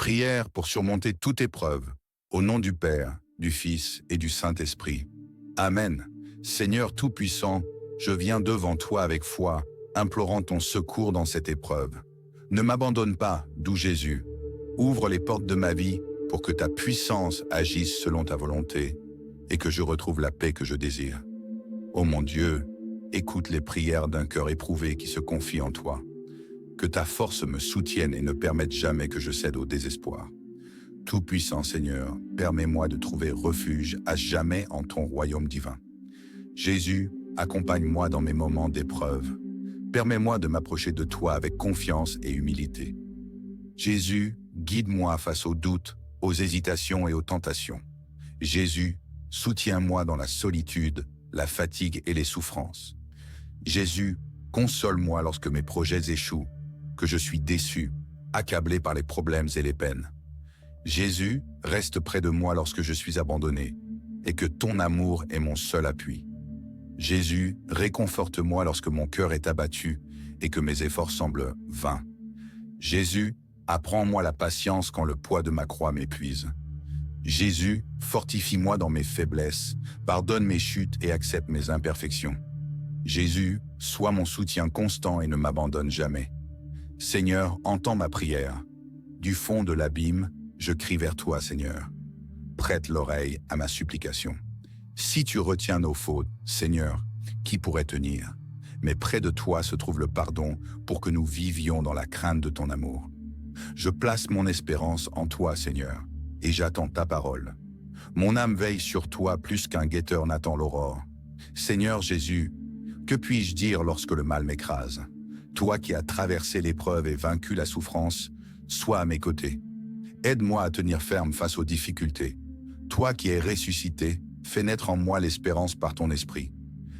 Prière pour surmonter toute épreuve, au nom du Père, du Fils et du Saint-Esprit. Amen. Seigneur Tout-Puissant, je viens devant toi avec foi, implorant ton secours dans cette épreuve. Ne m'abandonne pas, doux Jésus. Ouvre les portes de ma vie pour que ta puissance agisse selon ta volonté et que je retrouve la paix que je désire. Ô mon Dieu, écoute les prières d'un cœur éprouvé qui se confie en toi. Que ta force me soutienne et ne permette jamais que je cède au désespoir. Tout-Puissant Seigneur, permets-moi de trouver refuge à jamais en ton royaume divin. Jésus, accompagne-moi dans mes moments d'épreuve. Permets-moi de m'approcher de toi avec confiance et humilité. Jésus, guide-moi face aux doutes, aux hésitations et aux tentations. Jésus, soutiens-moi dans la solitude, la fatigue et les souffrances. Jésus, console-moi lorsque mes projets échouent, que je suis déçu, accablé par les problèmes et les peines. Jésus, reste près de moi lorsque je suis abandonné, et que ton amour est mon seul appui. Jésus, réconforte-moi lorsque mon cœur est abattu et que mes efforts semblent vains. Jésus, apprends-moi la patience quand le poids de ma croix m'épuise. Jésus, fortifie-moi dans mes faiblesses, pardonne mes chutes et accepte mes imperfections. Jésus, sois mon soutien constant et ne m'abandonne jamais. Seigneur, entends ma prière. Du fond de l'abîme, je crie vers toi, Seigneur. Prête l'oreille à ma supplication. Si tu retiens nos fautes, Seigneur, qui pourrait tenir? Mais près de toi se trouve le pardon pour que nous vivions dans la crainte de ton amour. Je place mon espérance en toi, Seigneur, et j'attends ta parole. Mon âme veille sur toi plus qu'un guetteur n'attend l'aurore. Seigneur Jésus, que puis-je dire lorsque le mal m'écrase? Toi qui as traversé l'épreuve et vaincu la souffrance, sois à mes côtés. Aide-moi à tenir ferme face aux difficultés. Toi qui es ressuscité, fais naître en moi l'espérance par ton esprit.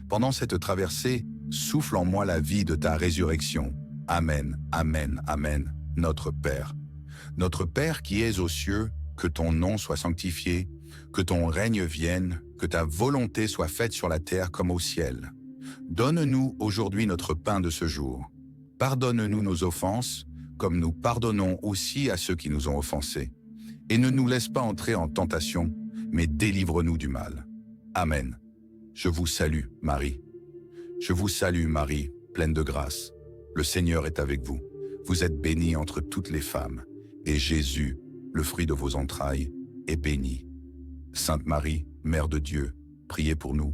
Pendant cette traversée, souffle en moi la vie de ta résurrection. Amen, amen, amen, notre Père. Notre Père qui es aux cieux, que ton nom soit sanctifié, que ton règne vienne, que ta volonté soit faite sur la terre comme au ciel. Donne-nous aujourd'hui notre pain de ce jour. Pardonne-nous nos offenses, comme nous pardonnons aussi à ceux qui nous ont offensés. Et ne nous laisse pas entrer en tentation, mais délivre-nous du mal. Amen. Je vous salue, Marie. Je vous salue, Marie, pleine de grâce. Le Seigneur est avec vous. Vous êtes bénie entre toutes les femmes, et Jésus, le fruit de vos entrailles, est béni. Sainte Marie, Mère de Dieu, priez pour nous,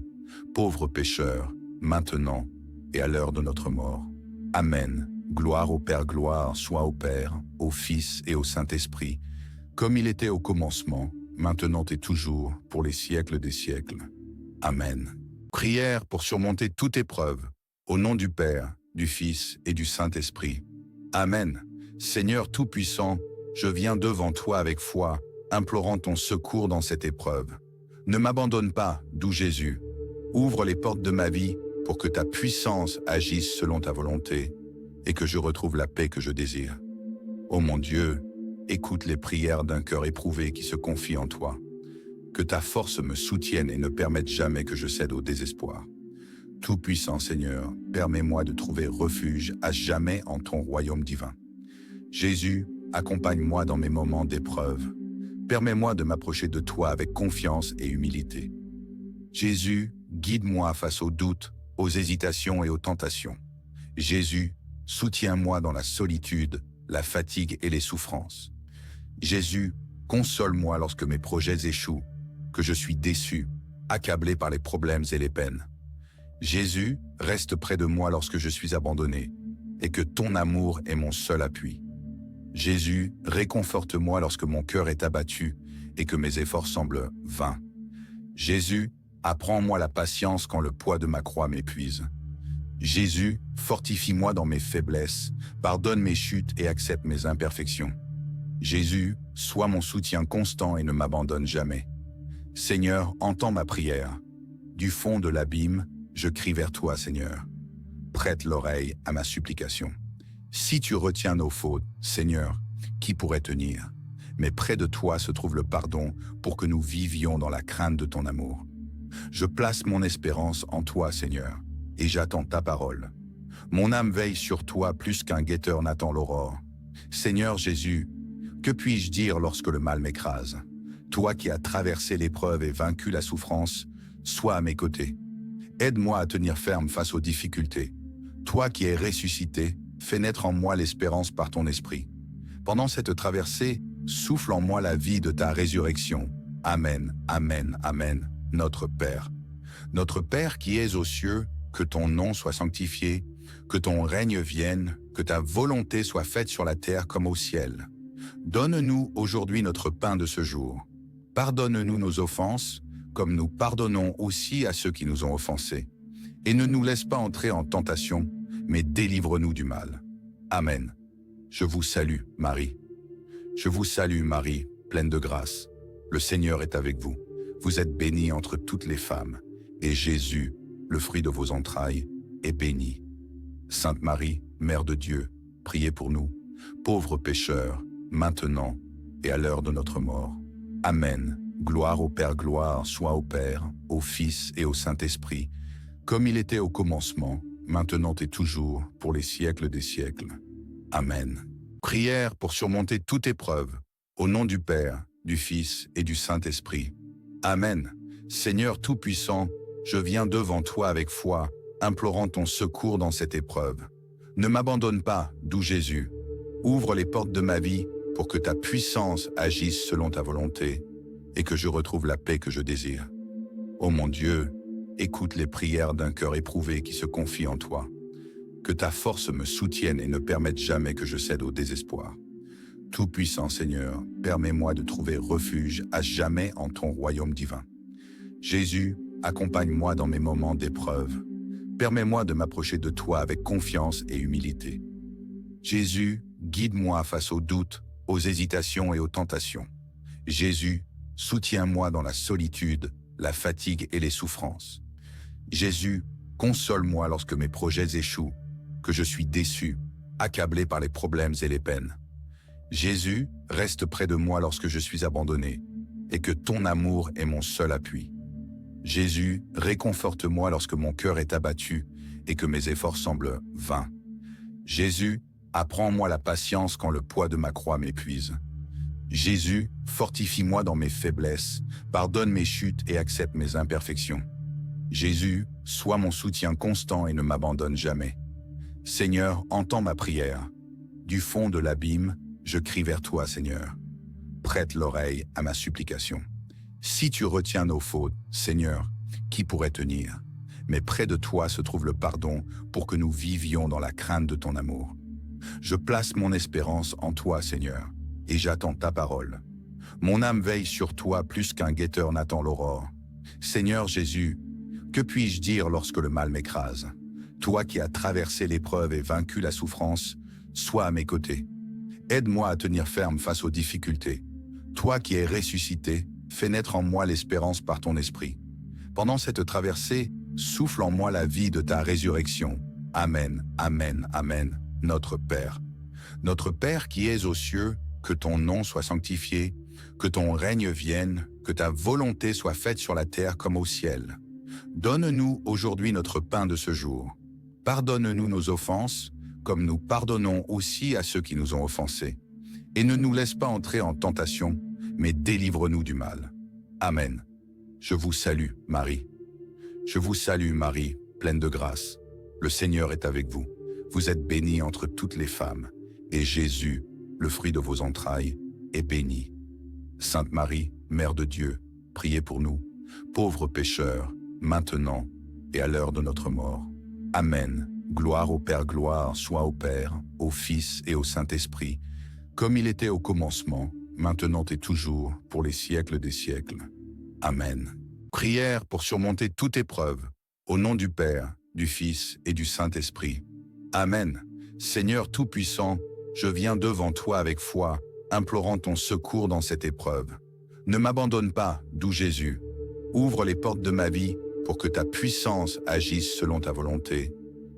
pauvres pécheurs, maintenant et à l'heure de notre mort. Amen. Gloire au Père, gloire soit au Père, au Fils et au Saint-Esprit, comme il était au commencement, maintenant et toujours, pour les siècles des siècles. Amen. Prière pour surmonter toute épreuve, au nom du Père, du Fils et du Saint-Esprit. Amen. Seigneur Tout-Puissant, je viens devant toi avec foi, implorant ton secours dans cette épreuve. Ne m'abandonne pas, doux Jésus. Ouvre les portes de ma vie pour que ta puissance agisse selon ta volonté et que je retrouve la paix que je désire. Ô mon Dieu, écoute les prières d'un cœur éprouvé qui se confie en toi. Que ta force me soutienne et ne permette jamais que je cède au désespoir. Tout-Puissant Seigneur, permets-moi de trouver refuge à jamais en ton royaume divin. Jésus, accompagne-moi dans mes moments d'épreuve. Permets-moi de m'approcher de toi avec confiance et humilité. Jésus, guide-moi face aux doutes, aux hésitations et aux tentations. Jésus, soutiens-moi dans la solitude, la fatigue et les souffrances. Jésus, console-moi lorsque mes projets échouent, que je suis déçu, accablé par les problèmes et les peines. Jésus, reste près de moi lorsque je suis abandonné, et que ton amour est mon seul appui. Jésus, réconforte-moi lorsque mon cœur est abattu et que mes efforts semblent vains. Jésus, apprends-moi la patience quand le poids de ma croix m'épuise. Jésus, fortifie-moi dans mes faiblesses, pardonne mes chutes et accepte mes imperfections. Jésus, sois mon soutien constant et ne m'abandonne jamais. Seigneur, entends ma prière. Du fond de l'abîme, je crie vers toi, Seigneur. Prête l'oreille à ma supplication. Si tu retiens nos fautes, Seigneur, qui pourrait tenir? Mais près de toi se trouve le pardon pour que nous vivions dans la crainte de ton amour. Je place mon espérance en toi, Seigneur, et j'attends ta parole. Mon âme veille sur toi plus qu'un guetteur n'attend l'aurore. Seigneur Jésus, Que puis-je dire lorsque le mal m'écrase? Toi qui as traversé l'épreuve et vaincu la souffrance, sois à mes côtés. Aide-moi à tenir ferme face aux difficultés. Toi qui es ressuscité, fais naître en moi l'espérance par ton esprit. Pendant cette traversée, souffle en moi la vie de ta résurrection. Amen, amen, amen, notre Père. Notre Père qui es aux cieux, que ton nom soit sanctifié, que ton règne vienne, que ta volonté soit faite sur la terre comme au ciel. Donne-nous aujourd'hui notre pain de ce jour. Pardonne-nous nos offenses, comme nous pardonnons aussi à ceux qui nous ont offensés. Et ne nous laisse pas entrer en tentation, mais délivre-nous du mal. Amen. Je vous salue, Marie. Je vous salue, Marie, pleine de grâce. Le Seigneur est avec vous. Vous êtes bénie entre toutes les femmes, et Jésus, le fruit de vos entrailles, est béni. Sainte Marie, Mère de Dieu, priez pour nous, pauvres pécheurs, maintenant et à l'heure de notre mort. Amen. Gloire au Père, gloire soit au Père, au Fils et au Saint-Esprit, comme il était au commencement, maintenant et toujours, pour les siècles des siècles. Amen. Prière pour surmonter toute épreuve, au nom du Père, du Fils et du Saint-Esprit. Amen. Seigneur Tout-Puissant, je viens devant toi avec foi, implorant ton secours dans cette épreuve. Ne m'abandonne pas, doux Jésus. Ouvre les portes de ma vie pour que ta puissance agisse selon ta volonté et que je retrouve la paix que je désire. Ô mon Dieu, écoute les prières d'un cœur éprouvé qui se confie en toi. Que ta force me soutienne et ne permette jamais que je cède au désespoir. Tout-Puissant Seigneur, permets-moi de trouver refuge à jamais en ton royaume divin. Jésus, accompagne-moi dans mes moments d'épreuve. Permets-moi de m'approcher de toi avec confiance et humilité. Jésus, guide-moi face aux doutes, aux hésitations et aux tentations. Jésus, soutiens-moi dans la solitude, la fatigue et les souffrances. Jésus, console-moi lorsque mes projets échouent, que je suis déçu, accablé par les problèmes et les peines. Jésus, reste près de moi lorsque je suis abandonné, et que ton amour est mon seul appui. Jésus, réconforte-moi lorsque mon cœur est abattu et que mes efforts semblent vains. Jésus, apprends-moi la patience quand le poids de ma croix m'épuise. Jésus, fortifie-moi dans mes faiblesses, pardonne mes chutes et accepte mes imperfections. Jésus, sois mon soutien constant et ne m'abandonne jamais. Seigneur, entends ma prière. Du fond de l'abîme, je crie vers toi, Seigneur. Prête l'oreille à ma supplication. Si tu retiens nos fautes, Seigneur, qui pourrait tenir? Mais près de toi se trouve le pardon pour que nous vivions dans la crainte de ton amour. Je place mon espérance en toi, Seigneur, et j'attends ta parole. Mon âme veille sur toi plus qu'un guetteur n'attend l'aurore. Seigneur Jésus, que puis-je dire lorsque le mal m'écrase? Toi qui as traversé l'épreuve et vaincu la souffrance, sois à mes côtés. Aide-moi à tenir ferme face aux difficultés. Toi qui es ressuscité, fais naître en moi l'espérance par ton esprit. Pendant cette traversée, souffle en moi la vie de ta résurrection. Amen, amen, amen, notre Père. Notre Père qui es aux cieux, que ton nom soit sanctifié, que ton règne vienne, que ta volonté soit faite sur la terre comme au ciel. Donne-nous aujourd'hui notre pain de ce jour. Pardonne-nous nos offenses, comme nous pardonnons aussi à ceux qui nous ont offensés. Et ne nous laisse pas entrer en tentation, mais délivre-nous du mal. Amen. Je vous salue, Marie. Je vous salue, Marie, pleine de grâce. Le Seigneur est avec vous. Vous êtes bénie entre toutes les femmes, et Jésus, le fruit de vos entrailles, est béni. Sainte Marie, Mère de Dieu, priez pour nous, pauvres pécheurs, maintenant et à l'heure de notre mort. Amen. Gloire au Père, gloire soit au Père, au Fils et au Saint-Esprit, comme il était au commencement, maintenant et toujours, pour les siècles des siècles. Amen. Prière pour surmonter toute épreuve, au nom du Père, du Fils et du Saint-Esprit. Amen. Seigneur Tout-Puissant, je viens devant toi avec foi, implorant ton secours dans cette épreuve. Ne m'abandonne pas, doux Jésus. Ouvre les portes de ma vie pour que ta puissance agisse selon ta volonté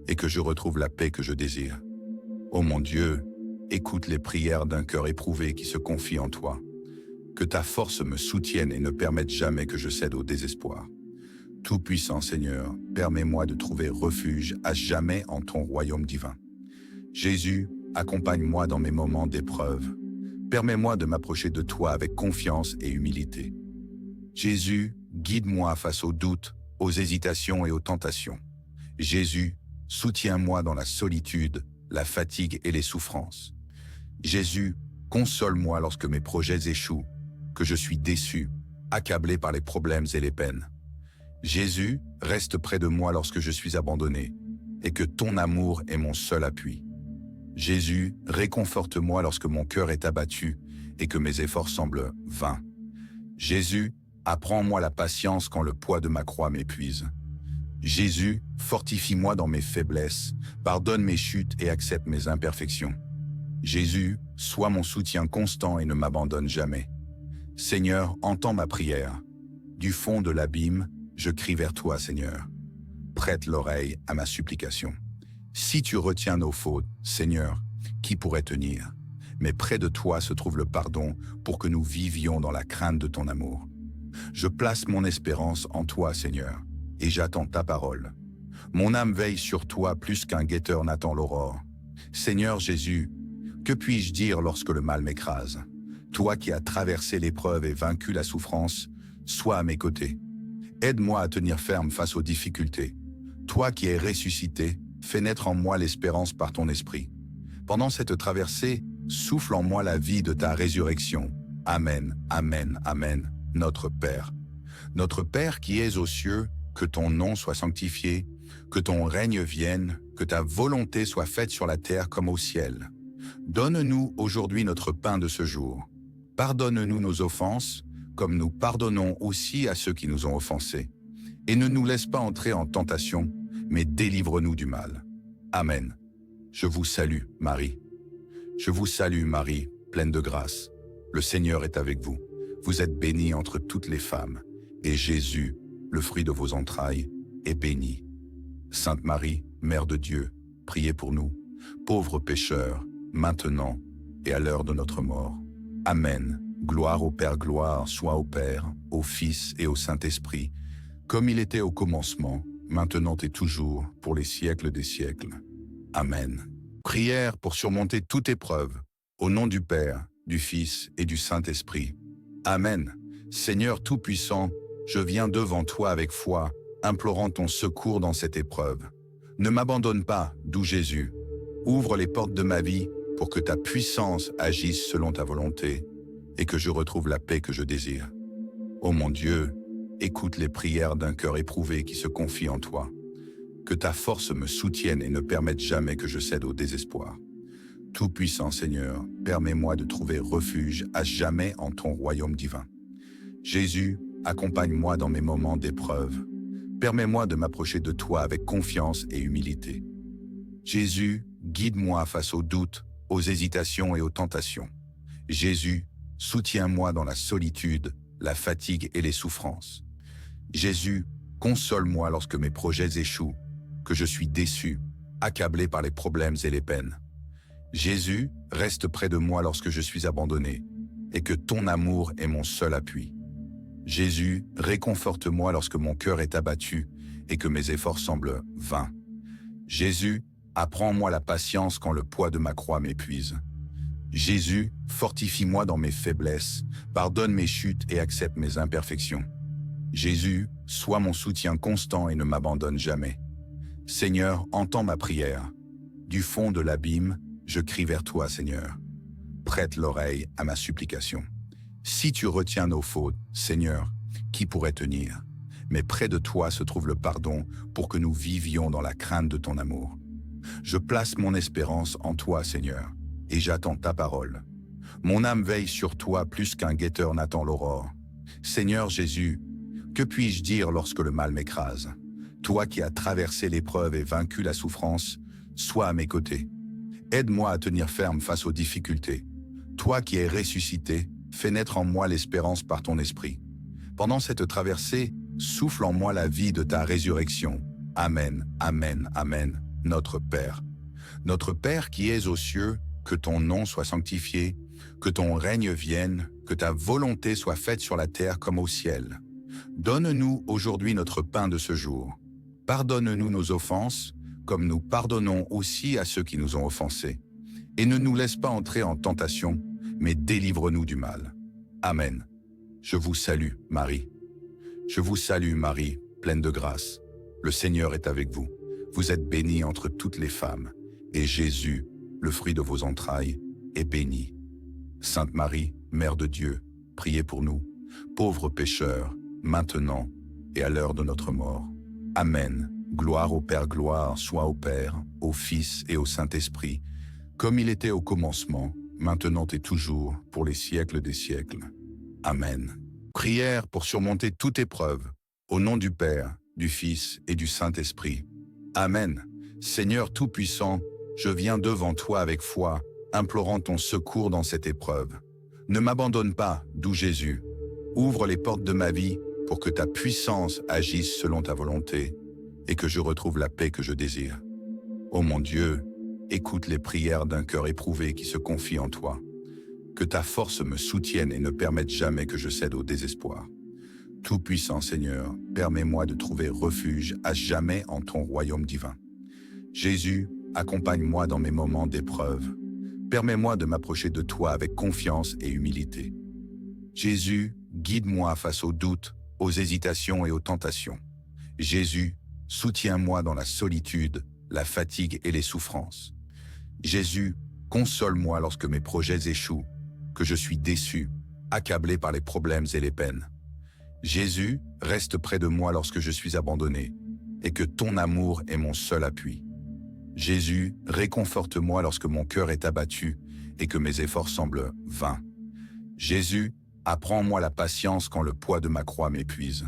et que je retrouve la paix que je désire. Ô mon Dieu, écoute les prières d'un cœur éprouvé qui se confie en toi. Que ta force me soutienne et ne permette jamais que je cède au désespoir. Tout-Puissant Seigneur, permets-moi de trouver refuge à jamais en ton royaume divin. Jésus, accompagne-moi dans mes moments d'épreuve. permets-moi de m'approcher de toi avec confiance et humilité. Jésus, guide-moi face aux doutes, aux hésitations et aux tentations. Jésus, soutiens-moi dans la solitude, la fatigue et les souffrances. Jésus, console-moi lorsque mes projets échouent, que je suis déçu, accablé par les problèmes et les peines. Jésus, reste près de moi lorsque je suis abandonné, et que ton amour est mon seul appui. Jésus, réconforte-moi lorsque mon cœur est abattu et que mes efforts semblent vains. Jésus, apprends-moi la patience quand le poids de ma croix m'épuise. Jésus, fortifie-moi dans mes faiblesses, pardonne mes chutes et accepte mes imperfections. Jésus, sois mon soutien constant et ne m'abandonne jamais. Seigneur, entends ma prière. Du fond de l'abîme, je crie vers toi, Seigneur. Prête l'oreille à ma supplication. Si tu retiens nos fautes, Seigneur, qui pourrait tenir? Mais près de toi se trouve le pardon pour que nous vivions dans la crainte de ton amour. Je place mon espérance en toi, Seigneur, et j'attends ta parole. Mon âme veille sur toi plus qu'un guetteur n'attend l'aurore. Seigneur Jésus, que puis-je dire lorsque le mal m'écrase? Toi qui as traversé l'épreuve et vaincu la souffrance, sois à mes côtés. Aide-moi à tenir ferme face aux difficultés. Toi qui es ressuscité, fais naître en moi l'espérance par ton esprit. Pendant cette traversée, souffle en moi la vie de ta résurrection. Amen, amen, amen, notre Père. Notre Père qui es aux cieux, que ton nom soit sanctifié, que ton règne vienne, que ta volonté soit faite sur la terre comme au ciel. Donne-nous aujourd'hui notre pain de ce jour. Pardonne-nous nos offenses, comme nous pardonnons aussi à ceux qui nous ont offensés. Et ne nous laisse pas entrer en tentation, mais délivre-nous du mal. Amen. Je vous salue, Marie. Je vous salue, Marie, pleine de grâce. Le Seigneur est avec vous. Vous êtes bénie entre toutes les femmes, et Jésus, le fruit de vos entrailles, est béni. Sainte Marie, Mère de Dieu, priez pour nous, pauvres pécheurs, maintenant et à l'heure de notre mort. Amen. Gloire au Père, gloire soit au Père, au Fils et au Saint-Esprit, comme il était au commencement, maintenant et toujours, pour les siècles des siècles. Amen. Prière pour surmonter toute épreuve, au nom du Père, du Fils et du Saint-Esprit. Amen. Seigneur Tout-Puissant, je viens devant toi avec foi, implorant ton secours dans cette épreuve. Ne m'abandonne pas, doux Jésus. Ouvre les portes de ma vie pour que ta puissance agisse selon ta volonté et que je retrouve la paix que je désire. Ô mon Dieu, écoute les prières d'un cœur éprouvé qui se confie en toi. Que ta force me soutienne et ne permette jamais que je cède au désespoir. Tout-Puissant Seigneur, permets-moi de trouver refuge à jamais en ton royaume divin. Jésus, accompagne-moi dans mes moments d'épreuve. Permets-moi de m'approcher de toi avec confiance et humilité. Jésus, guide-moi face aux doutes, aux hésitations et aux tentations. Jésus, soutiens-moi dans la solitude, la fatigue et les souffrances. Jésus, console-moi lorsque mes projets échouent, que je suis déçu, accablé par les problèmes et les peines. Jésus, reste près de moi lorsque je suis abandonné, et que ton amour est mon seul appui. Jésus, réconforte-moi lorsque mon cœur est abattu et que mes efforts semblent vains. Jésus, apprends-moi la patience quand le poids de ma croix m'épuise. Jésus, fortifie-moi dans mes faiblesses, pardonne mes chutes et accepte mes imperfections. Jésus, sois mon soutien constant et ne m'abandonne jamais. Seigneur, entends ma prière. Du fond de l'abîme, je crie vers toi, Seigneur. Prête l'oreille à ma supplication. Si tu retiens nos fautes, Seigneur, qui pourrait tenir? Mais près de toi se trouve le pardon pour que nous vivions dans la crainte de ton amour. Je place mon espérance en toi, Seigneur, et j'attends ta parole. Mon âme veille sur toi plus qu'un guetteur n'attend l'aurore. Seigneur Jésus, que puis-je dire lorsque le mal m'écrase? Toi qui as traversé l'épreuve et vaincu la souffrance, sois à mes côtés. Aide-moi à tenir ferme face aux difficultés. Toi qui es ressuscité, fais naître en moi l'espérance par ton esprit. Pendant cette traversée, souffle en moi la vie de ta résurrection. Amen, amen, amen, notre Père. Notre Père qui es aux cieux, que ton nom soit sanctifié, que ton règne vienne, que ta volonté soit faite sur la terre comme au ciel. Donne-nous aujourd'hui notre pain de ce jour. Pardonne-nous nos offenses, comme nous pardonnons aussi à ceux qui nous ont offensés. Et ne nous laisse pas entrer en tentation, mais délivre-nous du mal. Amen. Je vous salue, Marie. Je vous salue, Marie, pleine de grâce. Le Seigneur est avec vous. Vous êtes bénie entre toutes les femmes, et Jésus, le fruit de vos entrailles, est béni. Sainte Marie, Mère de Dieu, priez pour nous, pauvres pécheurs, maintenant et à l'heure de notre mort. Amen. Gloire au Père, gloire soit au Père, au Fils et au Saint-Esprit, comme il était au commencement, maintenant et toujours, pour les siècles des siècles. Amen. Prière pour surmonter toute épreuve, au nom du Père, du Fils et du Saint-Esprit. Amen. Seigneur Tout-Puissant, je viens devant toi avec foi, implorant ton secours dans cette épreuve. Ne m'abandonne pas, doux Jésus. Ouvre les portes de ma vie pour que ta puissance agisse selon ta volonté et que je retrouve la paix que je désire. Ô mon Dieu, écoute les prières d'un cœur éprouvé qui se confie en toi. Que ta force me soutienne et ne permette jamais que je cède au désespoir. Tout-Puissant Seigneur, permets-moi de trouver refuge à jamais en ton royaume divin. Jésus, accompagne-moi dans mes moments d'épreuve. Permets-moi de m'approcher de toi avec confiance et humilité. Jésus, guide-moi face aux doutes, aux hésitations et aux tentations. Jésus, soutiens-moi dans la solitude, la fatigue et les souffrances. Jésus, console-moi lorsque mes projets échouent, que je suis déçu, accablé par les problèmes et les peines. Jésus, reste près de moi lorsque je suis abandonné, et que ton amour est mon seul appui. Jésus, réconforte-moi lorsque mon cœur est abattu et que mes efforts semblent vains. Jésus, apprends-moi la patience quand le poids de ma croix m'épuise.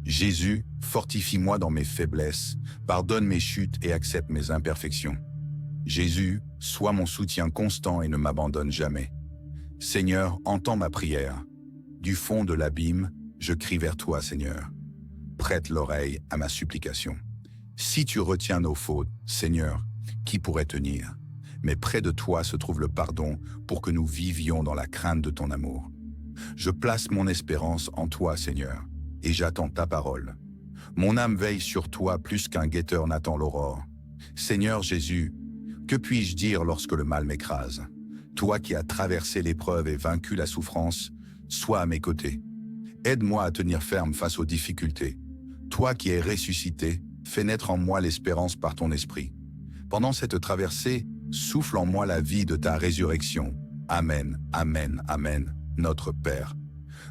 Jésus, fortifie-moi dans mes faiblesses, pardonne mes chutes et accepte mes imperfections. Jésus, sois mon soutien constant et ne m'abandonne jamais. Seigneur, entends ma prière. Du fond de l'abîme, je crie vers toi, Seigneur. Prête l'oreille à ma supplication. Si tu retiens nos fautes, Seigneur, qui pourrait tenir? Mais près de toi se trouve le pardon pour que nous vivions dans la crainte de ton amour. Je place mon espérance en toi, Seigneur, et j'attends ta parole. Mon âme veille sur toi plus qu'un guetteur n'attend l'aurore. Seigneur Jésus, que puis-je dire lorsque le mal m'écrase? Toi qui as traversé l'épreuve et vaincu la souffrance, sois à mes côtés. Aide-moi à tenir ferme face aux difficultés. Toi qui es ressuscité, fais naître en moi l'espérance par ton esprit. Pendant cette traversée, souffle en moi la vie de ta résurrection. Amen, amen, amen, notre Père.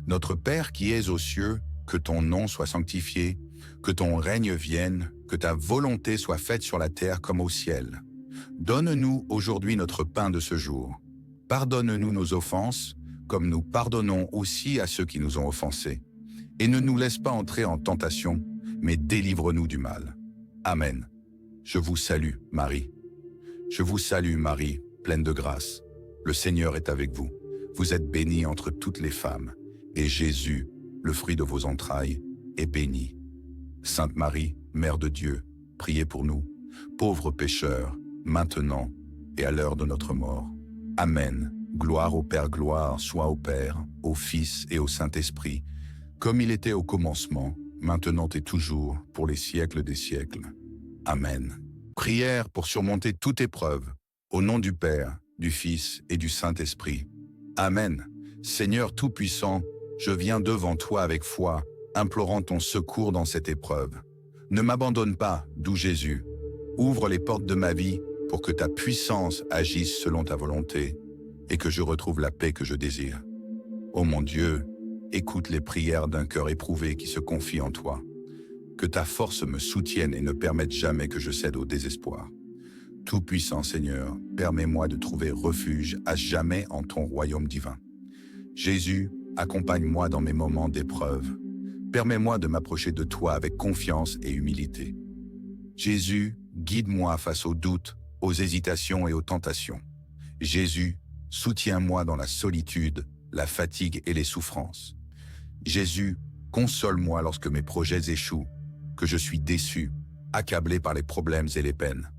Notre Père qui es aux cieux, que ton nom soit sanctifié, que ton règne vienne, que ta volonté soit faite sur la terre comme au ciel. Donne-nous aujourd'hui notre pain de ce jour. Pardonne-nous nos offenses, comme nous pardonnons aussi à ceux qui nous ont offensés. Et ne nous laisse pas entrer en tentation, mais délivre-nous du mal. Amen. Je vous salue, Marie. Je vous salue, Marie, pleine de grâce. Le Seigneur est avec vous. Vous êtes bénie entre toutes les femmes, et Jésus, le fruit de vos entrailles, est béni. Sainte Marie, Mère de Dieu, priez pour nous, pauvres pécheurs, maintenant et à l'heure de notre mort. Amen. Gloire au Père, gloire soit au Père, au Fils et au Saint-Esprit, comme il était au commencement, maintenant et toujours, pour les siècles des siècles. Amen. Prière pour surmonter toute épreuve, au nom du Père, du Fils et du Saint-Esprit. Amen. Seigneur Tout-Puissant, je viens devant toi avec foi, implorant ton secours dans cette épreuve. Ne m'abandonne pas, doux Jésus. Ouvre les portes de ma vie pour que ta puissance agisse selon ta volonté et que je retrouve la paix que je désire. Ô mon Dieu, écoute les prières d'un cœur éprouvé qui se confie en toi. Que ta force me soutienne et ne permette jamais que je cède au désespoir. Tout-Puissant Seigneur, permets-moi de trouver refuge à jamais en ton royaume divin. Jésus, accompagne-moi dans mes moments d'épreuve. Permets-moi de m'approcher de toi avec confiance et humilité. Jésus, guide-moi face aux doutes, aux hésitations et aux tentations. Jésus, soutiens-moi dans la solitude, la fatigue et les souffrances. Jésus, console-moi lorsque mes projets échouent, que je suis déçu, accablé par les problèmes et les peines.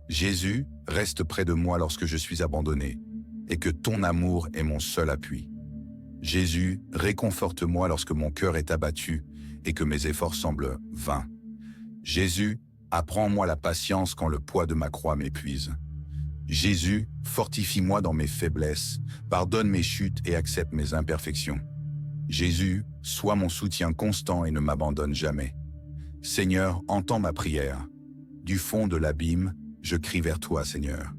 Jésus, reste près de moi lorsque je suis abandonné, et que ton amour est mon seul appui. Jésus, réconforte-moi lorsque mon cœur est abattu et que mes efforts semblent vains. Jésus, apprends-moi la patience quand le poids de ma croix m'épuise. Jésus, fortifie-moi dans mes faiblesses, pardonne mes chutes et accepte mes imperfections. Jésus, sois mon soutien constant et ne m'abandonne jamais. Seigneur, entends ma prière. Du fond de l'abîme, je crie vers toi, Seigneur.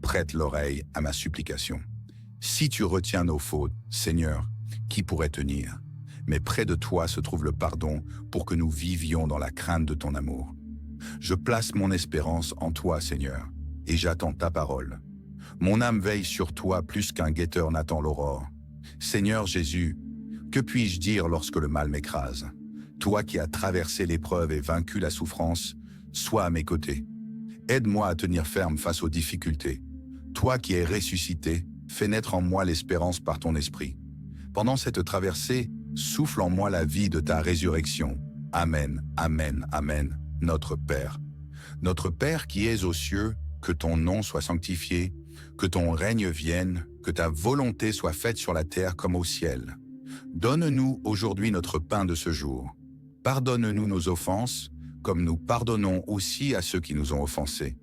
Prête l'oreille à ma supplication. Si tu retiens nos fautes, Seigneur, qui pourrait tenir? Mais près de toi se trouve le pardon pour que nous vivions dans la crainte de ton amour. Je place mon espérance en toi, Seigneur, et j'attends ta parole. Mon âme veille sur toi plus qu'un guetteur n'attend l'aurore. Seigneur Jésus, que puis-je dire lorsque le mal m'écrase? Toi qui as traversé l'épreuve et vaincu la souffrance, sois à mes côtés. Aide-moi à tenir ferme face aux difficultés. Toi qui es ressuscité, fais naître en moi l'espérance par ton esprit. Pendant cette traversée, souffle en moi la vie de ta résurrection. Amen, amen, amen, notre Père. Notre Père qui es aux cieux, que ton nom soit sanctifié, que ton règne vienne, que ta volonté soit faite sur la terre comme au ciel. Donne-nous aujourd'hui notre pain de ce jour. Pardonne-nous nos offenses, comme nous pardonnons aussi à ceux qui nous ont offensés.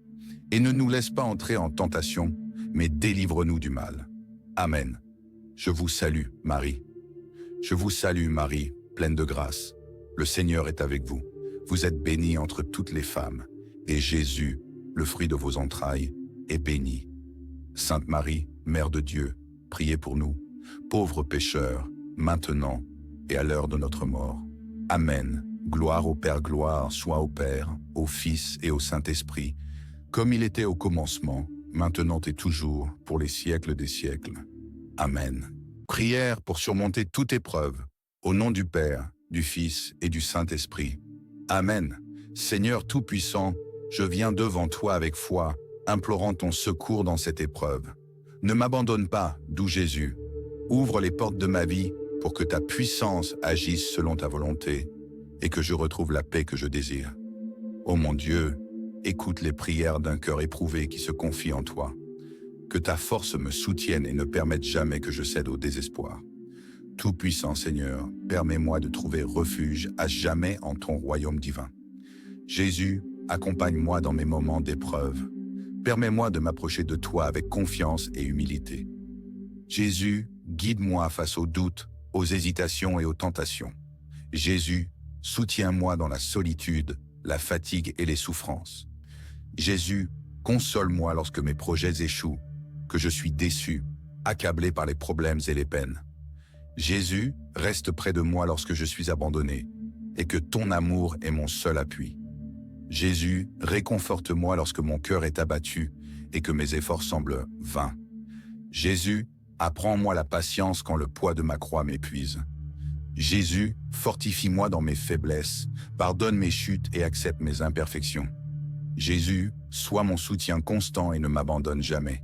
Et ne nous laisse pas entrer en tentation, mais délivre-nous du mal. Amen. Je vous salue, Marie. Je vous salue, Marie, pleine de grâce. Le Seigneur est avec vous. Vous êtes bénie entre toutes les femmes, et Jésus, le fruit de vos entrailles, est béni. Sainte Marie, Mère de Dieu, priez pour nous, pauvres pécheurs, maintenant et à l'heure de notre mort. Amen. Gloire au Père, gloire soit au Père, au Fils et au Saint-Esprit, comme il était au commencement, maintenant et toujours, pour les siècles des siècles. Amen. Prière pour surmonter toute épreuve, au nom du Père, du Fils et du Saint-Esprit. Amen. Seigneur Tout-Puissant, je viens devant toi avec foi, implorant ton secours dans cette épreuve. Ne m'abandonne pas, doux Jésus. Ouvre les portes de ma vie pour que ta puissance agisse selon ta volonté et que je retrouve la paix que je désire. Ô mon Dieu, écoute les prières d'un cœur éprouvé qui se confie en toi. Que ta force me soutienne et ne permette jamais que je cède au désespoir. Tout-Puissant Seigneur, permets-moi de trouver refuge à jamais en ton royaume divin. Jésus, accompagne-moi dans mes moments d'épreuve. Permets-moi de m'approcher de toi avec confiance et humilité. Jésus, guide-moi face aux doutes, aux hésitations et aux tentations. Jésus, soutiens-moi dans la solitude, la fatigue et les souffrances. Jésus, console-moi lorsque mes projets échouent, que je suis déçu, accablé par les problèmes et les peines. Jésus, reste près de moi lorsque je suis abandonné, et que ton amour est mon seul appui. Jésus, réconforte-moi lorsque mon cœur est abattu et que mes efforts semblent vains. Jésus, apprends-moi la patience quand le poids de ma croix m'épuise. Jésus, fortifie-moi dans mes faiblesses, pardonne mes chutes et accepte mes imperfections. Jésus, sois mon soutien constant et ne m'abandonne jamais.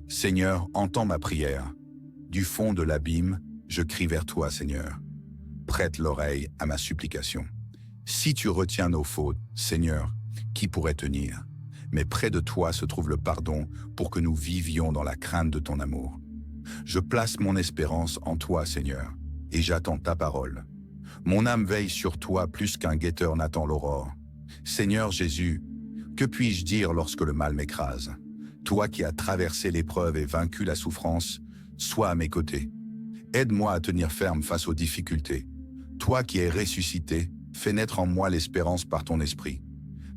Seigneur, entends ma prière. Du fond de l'abîme, je crie vers toi, Seigneur. Prête l'oreille à ma supplication. Si tu retiens nos fautes, Seigneur, qui pourrait tenir? Mais près de toi se trouve le pardon pour que nous vivions dans la crainte de ton amour. Je place mon espérance en toi, Seigneur, et j'attends ta parole. Mon âme veille sur toi plus qu'un guetteur n'attend l'aurore. Seigneur Jésus, que puis-je dire lorsque le mal m'écrase? Toi qui as traversé l'épreuve et vaincu la souffrance, sois à mes côtés. Aide-moi à tenir ferme face aux difficultés. Toi qui es ressuscité, fais naître en moi l'espérance par ton esprit.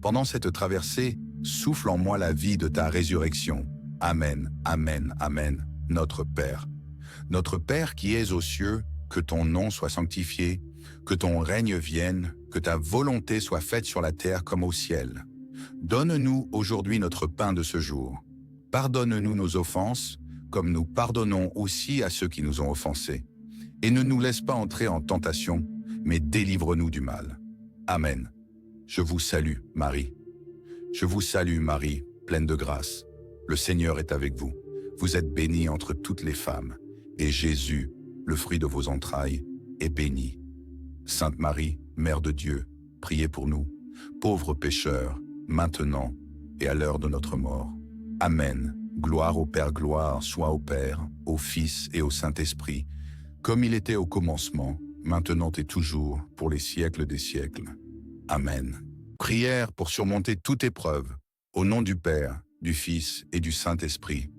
Pendant cette traversée, souffle en moi la vie de ta résurrection. Amen, amen, amen, notre Père. Notre Père qui es aux cieux, que ton nom soit sanctifié, que ton règne vienne, que ta volonté soit faite sur la terre comme au ciel. Donne-nous aujourd'hui notre pain de ce jour. Pardonne-nous nos offenses, comme nous pardonnons aussi à ceux qui nous ont offensés. Et ne nous laisse pas entrer en tentation, mais délivre-nous du mal. Amen. Je vous salue, Marie. Je vous salue, Marie, pleine de grâce. Le Seigneur est avec vous. Vous êtes bénie entre toutes les femmes, et Jésus, le fruit de vos entrailles, est béni. Sainte Marie, Mère de Dieu, priez pour nous, pauvres pécheurs, maintenant et à l'heure de notre mort. Amen. Gloire au Père, gloire soit au Père, au Fils et au Saint-Esprit, comme il était au commencement, maintenant et toujours, pour les siècles des siècles. Amen. Prière pour surmonter toute épreuve, au nom du Père, du Fils et du Saint-Esprit.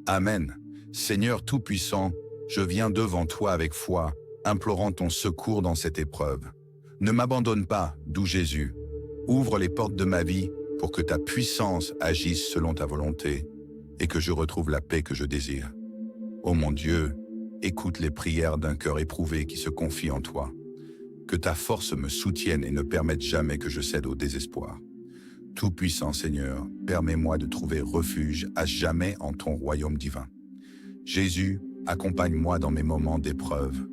Amen. Seigneur Tout-Puissant, je viens devant toi avec foi, implorant ton secours dans cette épreuve. Ne m'abandonne pas, doux Jésus. Ouvre les portes de ma vie pour que ta puissance agisse selon ta volonté et que je retrouve la paix que je désire. Ô mon Dieu, écoute les prières d'un cœur éprouvé qui se confie en toi. Que ta force me soutienne et ne permette jamais que je cède au désespoir. Tout-Puissant Seigneur, permets-moi de trouver refuge à jamais en ton royaume divin. Jésus, accompagne-moi dans mes moments d'épreuve.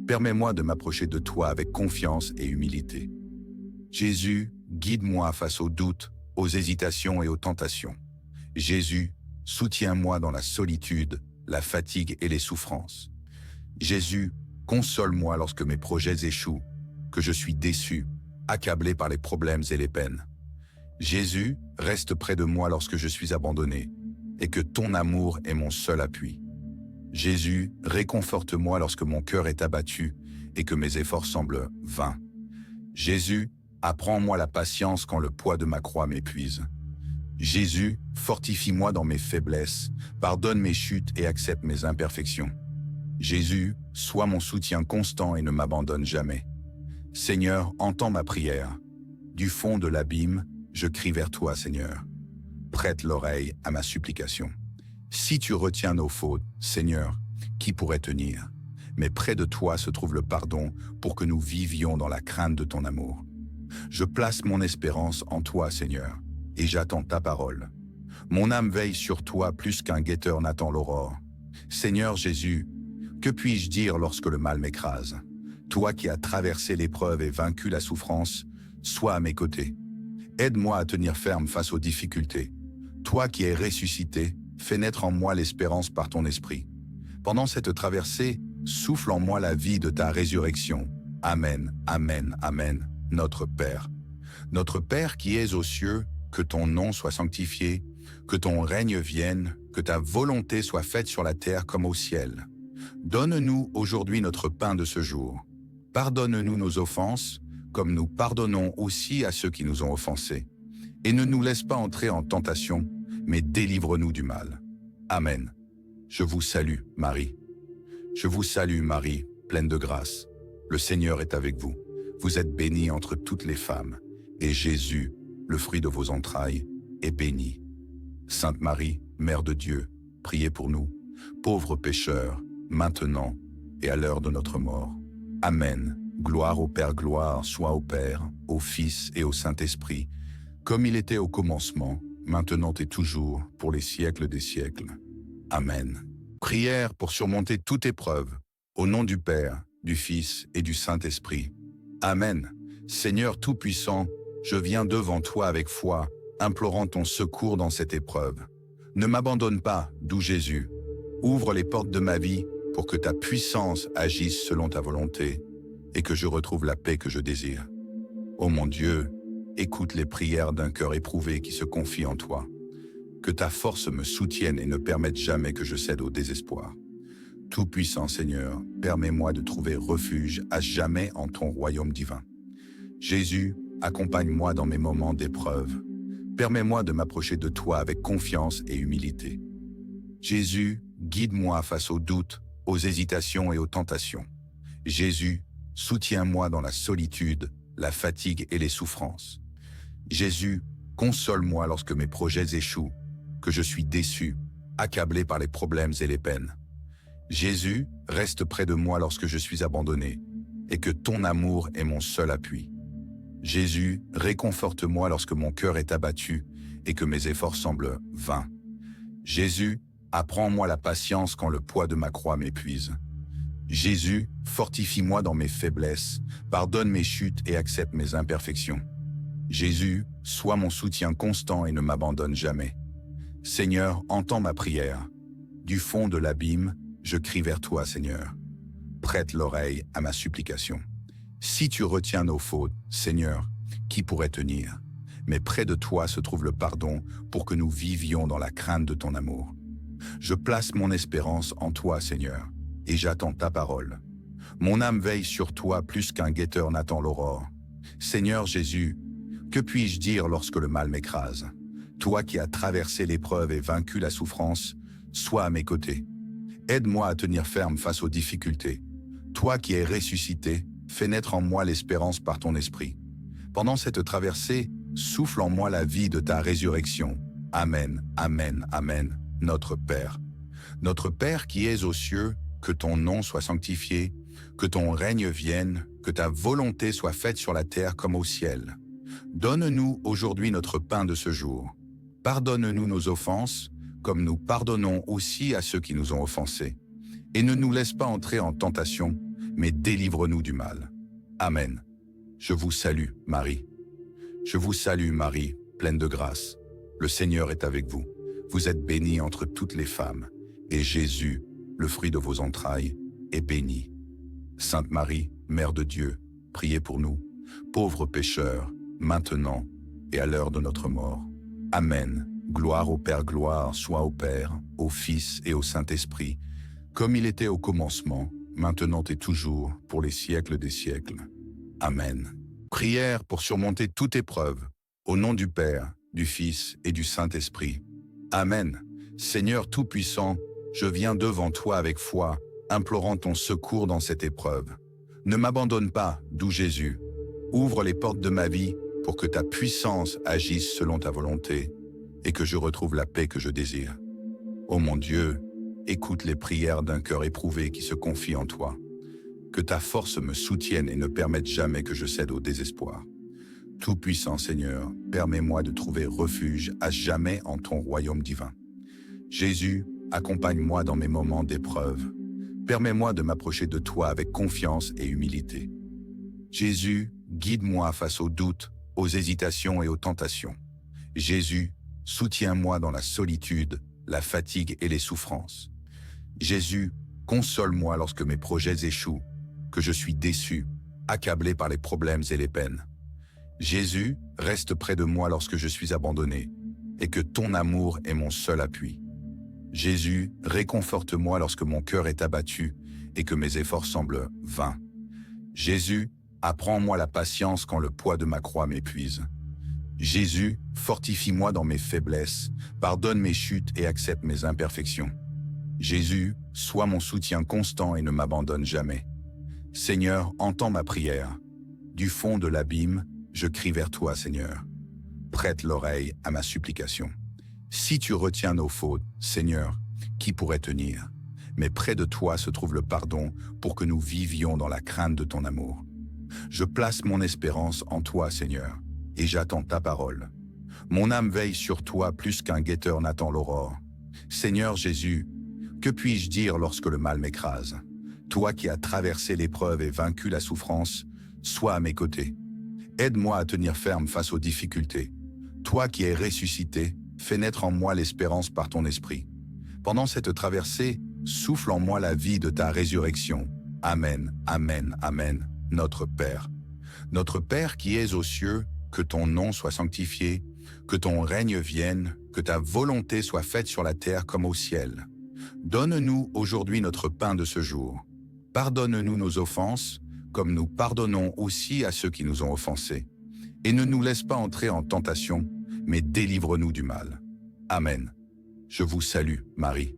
Permets-moi de m'approcher de toi avec confiance et humilité. Jésus, guide-moi face aux doutes, aux hésitations et aux tentations. Jésus, soutiens-moi dans la solitude, la fatigue et les souffrances. Jésus, console-moi lorsque mes projets échouent, que je suis déçu, accablé par les problèmes et les peines. Jésus, reste près de moi lorsque je suis abandonné, et que ton amour est mon seul appui. Jésus, réconforte-moi lorsque mon cœur est abattu et que mes efforts semblent vains. Jésus, apprends-moi la patience quand le poids de ma croix m'épuise. Jésus, fortifie-moi dans mes faiblesses, pardonne mes chutes et accepte mes imperfections. Jésus, sois mon soutien constant et ne m'abandonne jamais. Seigneur, entends ma prière. Du fond de l'abîme, je crie vers toi, Seigneur. Prête l'oreille à ma supplication. Si tu retiens nos fautes, Seigneur, qui pourrait tenir? Mais près de toi se trouve le pardon pour que nous vivions dans la crainte de ton amour. Je place mon espérance en toi, Seigneur, et j'attends ta parole. Mon âme veille sur toi plus qu'un guetteur n'attend l'aurore. Seigneur Jésus, que puis-je dire lorsque le mal m'écrase? Toi qui as traversé l'épreuve et vaincu la souffrance, sois à mes côtés. Aide-moi à tenir ferme face aux difficultés. Toi qui es ressuscité, fais naître en moi l'espérance par ton esprit. Pendant cette traversée, souffle en moi la vie de ta résurrection. Amen, amen, amen, notre Père. Notre Père qui es aux cieux, que ton nom soit sanctifié, que ton règne vienne, que ta volonté soit faite sur la terre comme au ciel. Donne-nous aujourd'hui notre pain de ce jour. Pardonne-nous nos offenses, comme nous pardonnons aussi à ceux qui nous ont offensés. Et ne nous laisse pas entrer en tentation, mais délivre-nous du mal. Amen. Je vous salue, Marie. Je vous salue, Marie, pleine de grâce. Le Seigneur est avec vous. Vous êtes bénie entre toutes les femmes, et Jésus, le fruit de vos entrailles, est béni. Sainte Marie, Mère de Dieu, priez pour nous, pauvres pécheurs, maintenant et à l'heure de notre mort. Amen. Gloire au Père, gloire soit au Père, au Fils et au Saint-Esprit, comme il était au commencement, maintenant et toujours, pour les siècles des siècles. Amen. Prière pour surmonter toute épreuve, au nom du Père, du Fils et du Saint-Esprit. Amen. Seigneur Tout-Puissant, je viens devant toi avec foi, implorant ton secours dans cette épreuve. Ne m'abandonne pas, doux Jésus. Ouvre les portes de ma vie pour que ta puissance agisse selon ta volonté et que je retrouve la paix que je désire. Ô mon Dieu, écoute les prières d'un cœur éprouvé qui se confie en toi. Que ta force me soutienne et ne permette jamais que je cède au désespoir. Tout-Puissant Seigneur, permets-moi de trouver refuge à jamais en ton royaume divin. Jésus, accompagne-moi dans mes moments d'épreuve. Permets-moi de m'approcher de toi avec confiance et humilité. Jésus, guide-moi face aux doutes, aux hésitations et aux tentations. Jésus, soutiens-moi dans la solitude, la fatigue et les souffrances. Jésus, console-moi lorsque mes projets échouent, que je suis déçu, accablé par les problèmes et les peines. Jésus, reste près de moi lorsque je suis abandonné, et que ton amour est mon seul appui. Jésus, réconforte-moi lorsque mon cœur est abattu et que mes efforts semblent vains. Jésus, apprends-moi la patience quand le poids de ma croix m'épuise. Jésus, fortifie-moi dans mes faiblesses, pardonne mes chutes et accepte mes imperfections. Jésus, sois mon soutien constant et ne m'abandonne jamais. Seigneur, entends ma prière. Du fond de l'abîme, je crie vers toi, Seigneur. Prête l'oreille à ma supplication. Si tu retiens nos fautes, Seigneur, qui pourrait tenir? Mais près de toi se trouve le pardon pour que nous vivions dans la crainte de ton amour. Je place mon espérance en toi, Seigneur, et j'attends ta parole. Mon âme veille sur toi plus qu'un guetteur n'attend l'aurore. Seigneur Jésus, que puis-je dire lorsque le mal m'écrase? Toi qui as traversé l'épreuve et vaincu la souffrance, sois à mes côtés. Aide-moi à tenir ferme face aux difficultés. Toi qui es ressuscité, fais naître en moi l'espérance par ton esprit. Pendant cette traversée, souffle en moi la vie de ta résurrection. Amen, amen, amen, notre Père. Notre Père qui es aux cieux, que ton nom soit sanctifié, que ton règne vienne, que ta volonté soit faite sur la terre comme au ciel. Donne-nous aujourd'hui notre pain de ce jour. Pardonne-nous nos offenses, comme nous pardonnons aussi à ceux qui nous ont offensés. Et ne nous laisse pas entrer en tentation, mais délivre-nous du mal. Amen. Je vous salue, Marie. Je vous salue, Marie, pleine de grâce. Le Seigneur est avec vous. Vous êtes bénie entre toutes les femmes, et Jésus, le fruit de vos entrailles, est béni. Sainte Marie, Mère de Dieu, priez pour nous, pauvres pécheurs, maintenant et à l'heure de notre mort. Amen. Gloire au Père, gloire soit au Père, au Fils et au Saint-Esprit, comme il était au commencement, maintenant et toujours, pour les siècles des siècles. Amen. Prière pour surmonter toute épreuve, au nom du Père, du Fils et du Saint-Esprit. Amen. Seigneur Tout-Puissant, je viens devant toi avec foi, implorant ton secours dans cette épreuve. Ne m'abandonne pas, doux Jésus. Ouvre les portes de ma vie pour que ta puissance agisse selon ta volonté et que je retrouve la paix que je désire. Ô mon Dieu, écoute les prières d'un cœur éprouvé qui se confie en toi. Que ta force me soutienne et ne permette jamais que je cède au désespoir. Tout-Puissant Seigneur, permets-moi de trouver refuge à jamais en ton royaume divin. Jésus, accompagne-moi dans mes moments d'épreuve. Permets-moi de m'approcher de toi avec confiance et humilité. Jésus, guide-moi face aux doutes, aux hésitations et aux tentations. Jésus, soutiens-moi dans la solitude, la fatigue et les souffrances. Jésus, console-moi lorsque mes projets échouent, que je suis déçu, accablé par les problèmes et les peines. Jésus, reste près de moi lorsque je suis abandonné, et que ton amour est mon seul appui. Jésus, réconforte-moi lorsque mon cœur est abattu et que mes efforts semblent vains. Jésus, apprends-moi la patience quand le poids de ma croix m'épuise. Jésus, fortifie-moi dans mes faiblesses, pardonne mes chutes et accepte mes imperfections. Jésus, sois mon soutien constant et ne m'abandonne jamais. Seigneur, entends ma prière. Du fond de l'abîme, je crie vers toi, Seigneur. Prête l'oreille à ma supplication. Si tu retiens nos fautes, Seigneur, qui pourrait tenir? Mais près de toi se trouve le pardon pour que nous vivions dans la crainte de ton amour. Je place mon espérance en toi, Seigneur, et j'attends ta parole. Mon âme veille sur toi plus qu'un guetteur n'attend l'aurore. Seigneur Jésus, que puis-je dire lorsque le mal m'écrase? Toi qui as traversé l'épreuve et vaincu la souffrance, sois à mes côtés. Aide-moi à tenir ferme face aux difficultés. Toi qui es ressuscité, fais naître en moi l'espérance par ton esprit. Pendant cette traversée, souffle en moi la vie de ta résurrection. Amen, amen, amen, notre Père. Notre Père qui es aux cieux, que ton nom soit sanctifié, que ton règne vienne, que ta volonté soit faite sur la terre comme au ciel. Donne-nous aujourd'hui notre pain de ce jour. Pardonne-nous nos offenses, comme nous pardonnons aussi à ceux qui nous ont offensés. Et ne nous laisse pas entrer en tentation, mais délivre-nous du mal. Amen. Je vous salue, Marie.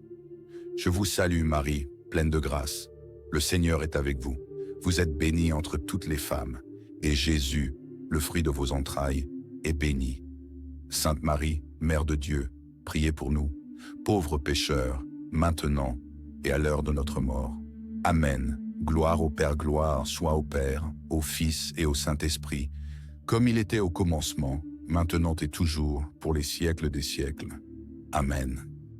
Je vous salue, Marie, pleine de grâce. Le Seigneur est avec vous. Vous êtes bénie entre toutes les femmes, et Jésus, le fruit de vos entrailles, est béni. Sainte Marie, Mère de Dieu, priez pour nous, pauvres pécheurs, maintenant et à l'heure de notre mort. Amen. Gloire au Père, gloire soit au Père, au Fils et au Saint-Esprit, comme il était au commencement, maintenant et toujours, pour les siècles des siècles. Amen.